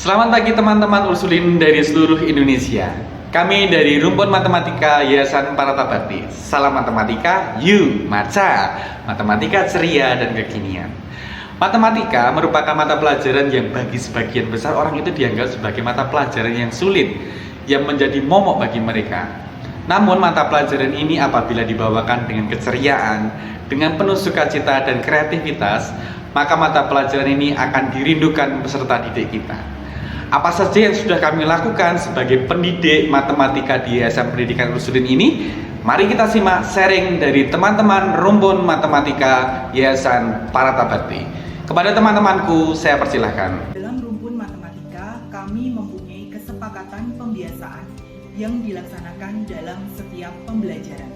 Selamat pagi teman-teman Ursulin dari seluruh Indonesia. Kami dari Rumpun Matematika Yayasan Paratabakti. Salam matematika, you maca. Matematika ceria dan kekinian. Matematika merupakan mata pelajaran yang bagi sebagian besar orang itu dianggap sebagai mata pelajaran yang sulit, yang menjadi momok bagi mereka. Namun mata pelajaran ini apabila dibawakan dengan keceriaan, dengan penuh sukacita dan kreativitas, maka mata pelajaran ini akan dirindukan peserta didik kita. Apa saja yang sudah kami lakukan sebagai pendidik matematika di Yayasan Pendidikan Ursulin ini? Mari kita simak sharing dari teman-teman Rumpun Matematika Yayasan Paratabakti. Kepada teman-temanku, saya persilahkan. Dalam Rumpun Matematika, kami mempunyai kesepakatan pembiasaan yang dilaksanakan dalam setiap pembelajaran.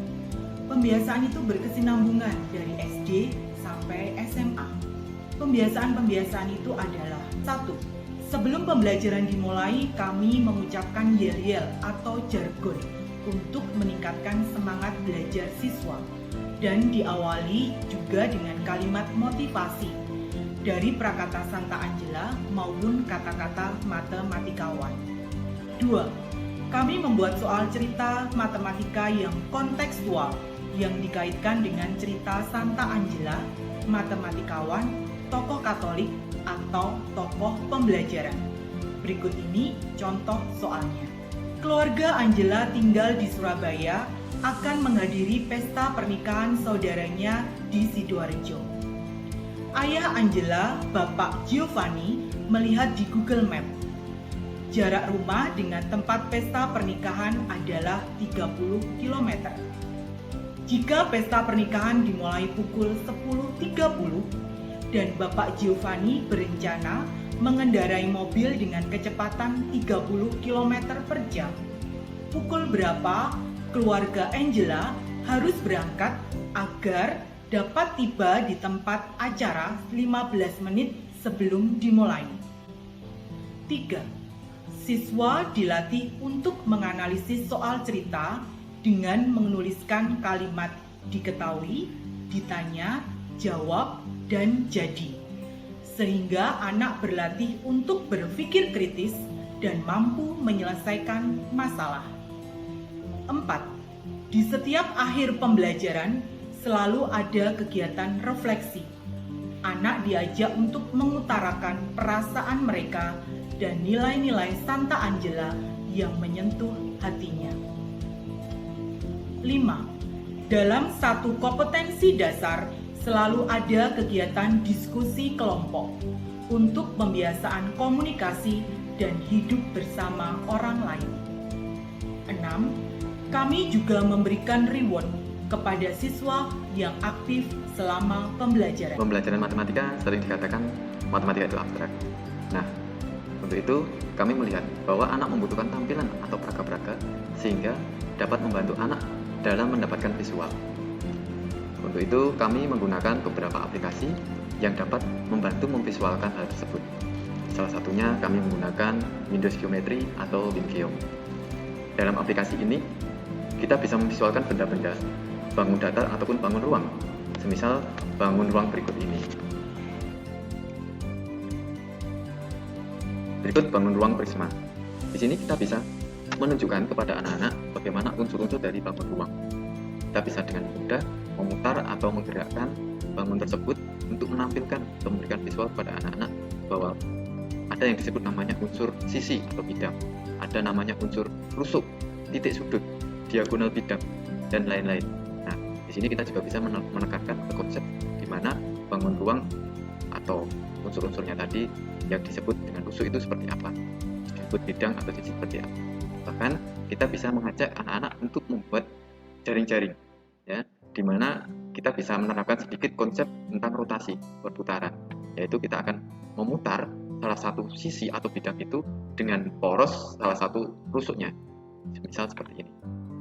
Pembiasaan itu berkesinambungan dari SD sampai SMA. Pembiasaan-pembiasaan itu adalah: 1. Sebelum pembelajaran dimulai, kami mengucapkan yel-yel atau jargon untuk meningkatkan semangat belajar siswa, dan diawali juga dengan kalimat motivasi dari prakata Santa Angela maupun kata-kata matematikawan. 2. Kami membuat soal cerita matematika yang kontekstual yang dikaitkan dengan cerita Santa Angela, matematikawan, tokoh Katolik, atau tokoh pembelajaran. Berikut ini contoh soalnya. Keluarga Angela tinggal di Surabaya akan menghadiri pesta pernikahan saudaranya di Sidoarjo. Ayah Angela, Bapak Giovanni, melihat di Google Map. Jarak rumah dengan tempat pesta pernikahan adalah 30 km. Jika pesta pernikahan dimulai pukul 10.30, dan Bapak Giovanni berencana mengendarai mobil dengan kecepatan 30 km per jam. Pukul berapa keluarga Angela harus berangkat agar dapat tiba di tempat acara 15 menit sebelum dimulai? 3. Siswa dilatih untuk menganalisis soal cerita dengan menuliskan kalimat diketahui, ditanya, jawab, dan jadi, sehingga anak berlatih untuk berpikir kritis dan mampu menyelesaikan masalah. 4. Di setiap akhir pembelajaran selalu ada kegiatan refleksi. Anak diajak untuk mengutarakan perasaan mereka dan nilai-nilai Santa Angela yang menyentuh hatinya. 5. Dalam satu kompetensi dasar selalu ada kegiatan diskusi kelompok untuk pembiasaan komunikasi dan hidup bersama orang lain. 6. Kami juga memberikan reward kepada siswa yang aktif selama pembelajaran. Pembelajaran matematika sering dikatakan matematika itu abstrak. Nah, untuk itu kami melihat bahwa anak membutuhkan tampilan atau praga-praga sehingga dapat membantu anak dalam mendapatkan visual. Untuk itu, kami menggunakan beberapa aplikasi yang dapat membantu memvisualkan hal tersebut. Salah satunya kami menggunakan Windows Geometry atau WinGeo. Dalam aplikasi ini, kita bisa memvisualkan benda-benda, bangun datar ataupun bangun ruang. Semisal bangun ruang berikut ini. Berikut bangun ruang prisma. Di sini kita bisa menunjukkan kepada anak-anak bagaimana unsur-unsur dari bangun ruang. Kita bisa dengan mudah memutar atau menggerakkan bangun tersebut untuk menampilkan atau memberikan visual kepada anak-anak bahwa ada yang disebut namanya unsur sisi atau bidang, ada namanya unsur rusuk, titik sudut, diagonal bidang, dan lain-lain. Nah, di sini kita juga bisa menekankan ke konsep di mana bangun ruang atau unsur-unsurnya tadi yang disebut dengan rusuk itu seperti apa, disebut bidang atau sisi seperti apa. Bahkan kita bisa mengajak anak-anak untuk membuat jaring-jaring, ya, di mana kita bisa menerapkan sedikit konsep tentang rotasi, perputaran, yaitu kita akan memutar salah satu sisi atau bidang itu dengan poros salah satu rusuknya. Misal seperti ini.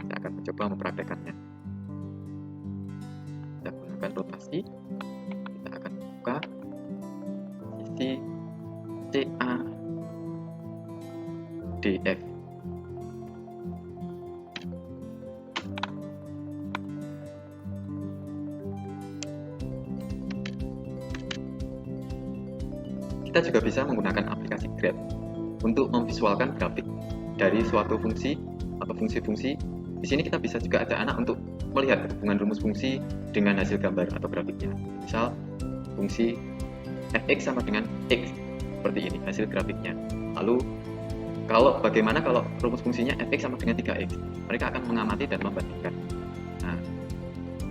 Saya akan mencoba mempraktekannya. Kita gunakan rotasi. Kita akan buka sisi CA DF. Kita juga bisa menggunakan aplikasi Grab. untuk memvisualkan grafik dari suatu fungsi atau fungsi-fungsi. Di sini kita bisa juga ajak anak untuk melihat hubungan rumus fungsi dengan hasil gambar atau grafiknya. Misal fungsi fx sama dengan x, seperti ini hasil grafiknya. Lalu bagaimana kalau rumus fungsinya fx sama dengan 3x? Mereka akan mengamati dan membandingkan. Nah,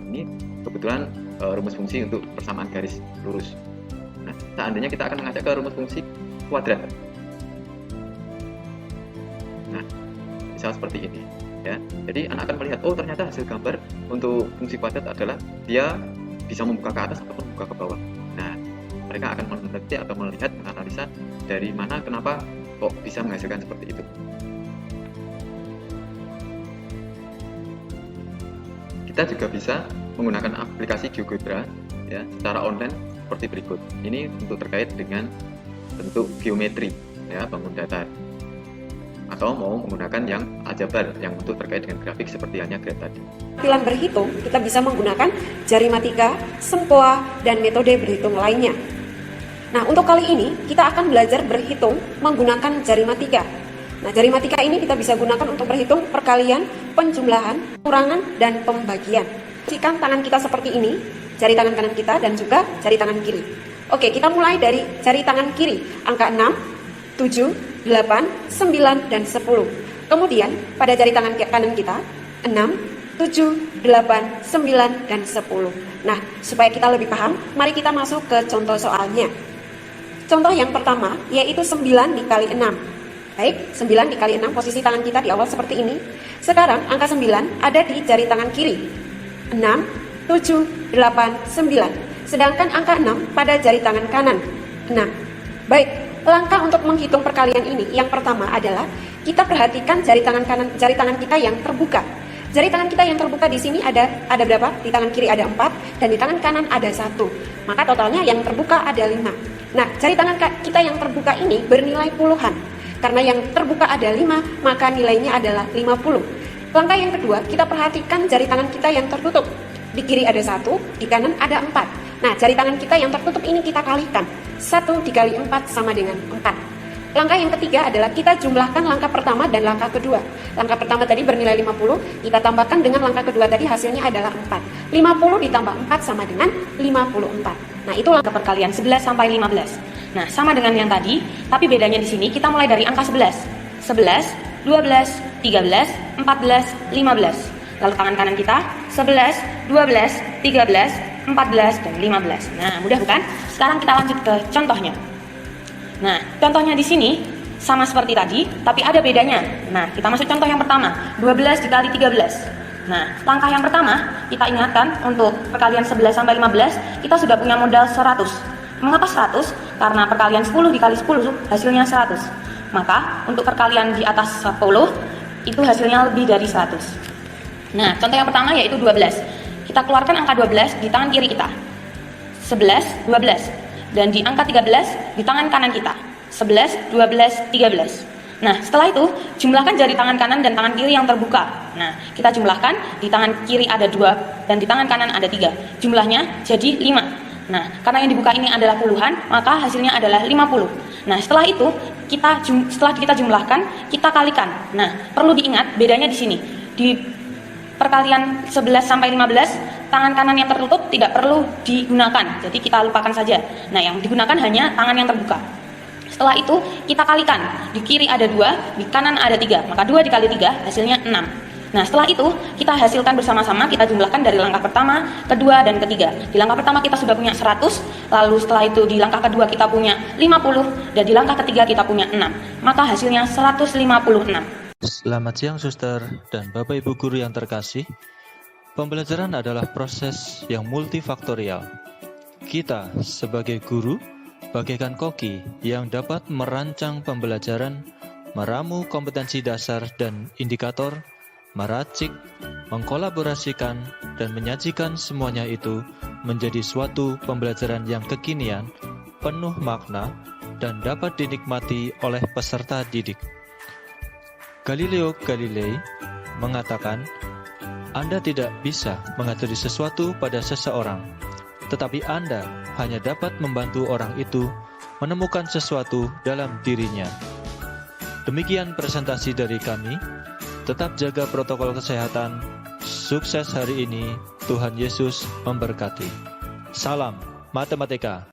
ini kebetulan rumus fungsi untuk persamaan garis lurus. Nah, seandainya kita akan mengajak ke rumus fungsi kuadrat. Nah, misal seperti ini. Ya, jadi anak akan melihat, oh ternyata hasil gambar untuk fungsi kuadrat adalah dia bisa membuka ke atas ataupun membuka ke bawah. Nah, mereka akan meneliti atau melihat, menganalisa dari mana, kenapa kok bisa menghasilkan seperti itu. Kita juga bisa menggunakan aplikasi GeoGebra ya, secara online seperti berikut. Ini untuk terkait dengan bentuk geometri, ya, bangun datar. Atau mau menggunakan yang aljabar yang untuk terkait dengan grafik seperti hanya graf tadi. Tampilan berhitung, kita bisa menggunakan jari matika, sempoa, dan metode berhitung lainnya. Nah, untuk kali ini kita akan belajar berhitung menggunakan jari matika. Nah, jari matika ini kita bisa gunakan untuk berhitung perkalian, penjumlahan, kurangan, dan pembagian. Posisikan tangan kita seperti ini, jari tangan kanan kita dan juga jari tangan kiri. Oke, kita mulai dari jari tangan kiri, angka 6, 7, 8, 9, dan 10. Kemudian pada jari tangan kanan kita 6, 7, 8, 9, dan 10. Nah, supaya kita lebih paham, mari kita masuk ke contoh soalnya. Contoh yang pertama yaitu 9 dikali 6. Baik, 9 dikali 6, posisi tangan kita di awal seperti ini. Sekarang angka 9 ada di jari tangan kiri. 6, 7, 8, 9. Sedangkan angka 6 pada jari tangan kanan. 6. Baik, langkah untuk menghitung perkalian ini yang pertama adalah kita perhatikan jari tangan kita yang terbuka. Jari tangan kita yang terbuka di sini ada berapa? Di tangan kiri ada 4 dan di tangan kanan ada 1. Maka totalnya yang terbuka ada 5. Nah, jari tangan kita yang terbuka ini bernilai puluhan. Karena yang terbuka ada 5, maka nilainya adalah 50. Langkah yang kedua, kita perhatikan jari tangan kita yang tertutup. Di kiri ada 1, di kanan ada 4. Nah, jari tangan kita yang tertutup ini kita kalikan. 1 dikali 4 sama dengan 4. Langkah yang ketiga adalah kita jumlahkan langkah pertama dan langkah kedua. Langkah pertama tadi bernilai 50, kita tambahkan dengan langkah kedua tadi hasilnya adalah 4. 50 ditambah 4 sama dengan 54. Nah, itu langkah perkalian 11 sampai 15. Nah, sama dengan yang tadi, tapi bedanya di sini kita mulai dari angka 11. 11, 12, 13, 14, 15. Lalu tangan kanan kita 11, 12, 13, 14, dan 15. Nah, mudah bukan? Sekarang kita lanjut ke contohnya. Nah, contohnya di sini sama seperti tadi, tapi ada bedanya. Nah, kita masuk contoh yang pertama, 12 dikali 13. Nah, langkah yang pertama, kita ingatkan untuk perkalian 11 sampai 15, kita sudah punya modal 100. Mengapa 100? Karena perkalian 10 dikali 10 hasilnya 100. Maka, untuk perkalian di atas 10, itu hasilnya lebih dari 100. Nah, contoh yang pertama yaitu 12. Kita keluarkan angka 12 di tangan kiri kita. 11, 12. Dan di angka 13 di tangan kanan kita. 11, 12, 13. Nah, setelah itu jumlahkan jari tangan kanan dan tangan kiri yang terbuka. Nah, kita jumlahkan, di tangan kiri ada 2 dan di tangan kanan ada 3. Jumlahnya jadi 5. Nah, karena yang dibuka ini adalah puluhan, maka hasilnya adalah 50. Nah, setelah itu setelah kita jumlahkan, kita kalikan. Nah, perlu diingat bedanya di sini. Di perkalian 11 sampai 15, tangan kanan yang tertutup tidak perlu digunakan. Jadi kita lupakan saja. Nah, yang digunakan hanya tangan yang terbuka. Setelah itu kita kalikan. Di kiri ada 2, di kanan ada 3. Maka 2 dikali 3 hasilnya 6. Nah, setelah itu kita hasilkan bersama-sama, kita jumlahkan dari langkah pertama, kedua, dan ketiga. Di langkah pertama kita sudah punya 100, lalu setelah itu di langkah kedua kita punya 50, dan di langkah ketiga kita punya 6. Maka hasilnya 156. Selamat siang suster dan Bapak Ibu guru yang terkasih. Pembelajaran adalah proses yang multifaktorial. Kita sebagai guru bagaikan koki yang dapat merancang pembelajaran, meramu kompetensi dasar dan indikator, meracik, mengkolaborasikan, dan menyajikan semuanya itu menjadi suatu pembelajaran yang kekinian, penuh makna, dan dapat dinikmati oleh peserta didik. Galileo Galilei mengatakan, Anda tidak bisa mengaturi sesuatu pada seseorang, tetapi Anda hanya dapat membantu orang itu menemukan sesuatu dalam dirinya. Demikian presentasi dari kami. Tetap jaga protokol kesehatan. Sukses hari ini. Tuhan Yesus memberkati. Salam matematika.